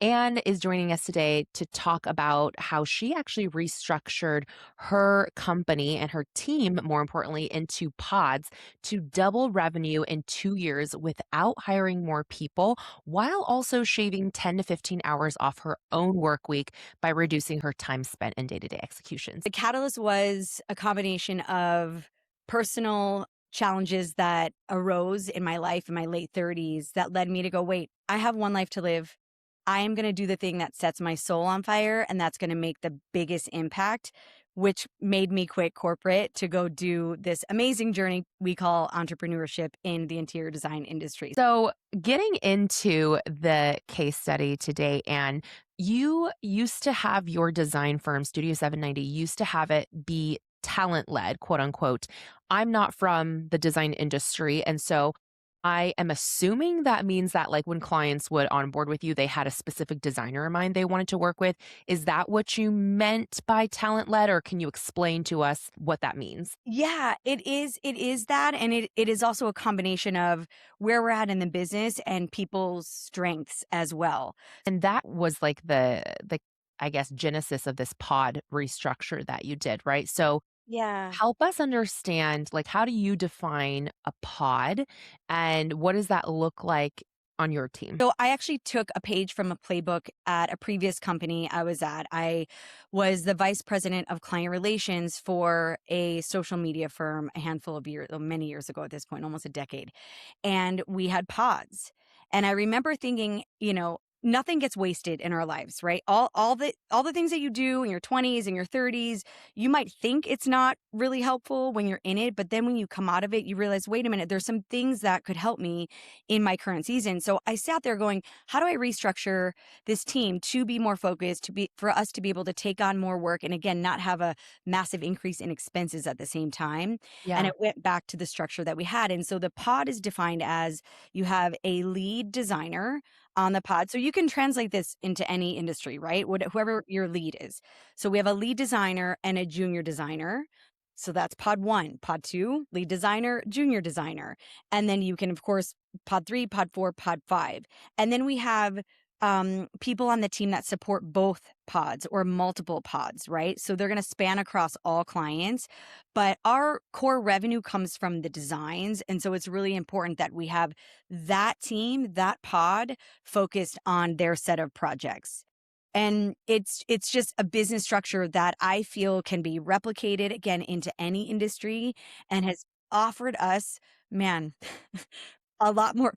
Anne is joining us today to talk about how she actually restructured her company and her team, more importantly, into pods to double revenue in 2 years without hiring more people, while also shaving 10 to 15 hours off her own work week by reducing her time spent in day to day executions. The catalyst was a combination of personal challenges that arose in my life in my late 30s that led me to go, wait, I have one life to live. I am going to do the thing that sets my soul on fire, and that's going to make the biggest impact, which made me quit corporate to go do this amazing journey we call entrepreneurship in the interior design industry. So, getting into the case study today, Anne, you used to have your design firm, Studio 790, used to have it be talent led, quote unquote. I'm not from the design industry. And so I am assuming that means that, like, when clients would onboard with you, they had a specific designer in mind they wanted to work with. Is that what you meant by talent led, or can you explain to us what that means? Yeah, it is that, and it is also a combination of where we're at in the business and people's strengths as well. And that was like the I guess genesis of this pod restructure that you did, right? So Yeah. help us understand, like, how do you define a pod and what does that look like on your team? So I actually took a page from a playbook at a previous company I was at. I was the vice president of client relations for a social media firm a handful of years, many years ago at this point, almost a decade. And we had pods. And I remember thinking, nothing gets wasted in our lives, right? All the things that you do in your 20s and your 30s, you might think it's not really helpful when you're in it, but then when you come out of it, you realize, wait a minute, there's some things that could help me in my current season. So I sat there going, how do I restructure this team to be more focused, for us to be able to take on more work and again not have a massive increase in expenses at the same time. And Yeah. it went back to the structure that we had. And so the pod is defined as you have a lead designer on the pod. So you can translate this into any industry, right? Whoever your lead is. So we have a lead designer and a junior designer. So that's pod one. Pod two, lead designer, junior designer. And then you can, of course, pod three, pod four, pod five. And then we have people on the team that support both pods or multiple pods, right? So they're going to span across all clients, but our core revenue comes from the designs. And so it's really important that we have that team, that pod focused on their set of projects. And it's just a business structure that I feel can be replicated again into any industry and has offered us, man, a lot more.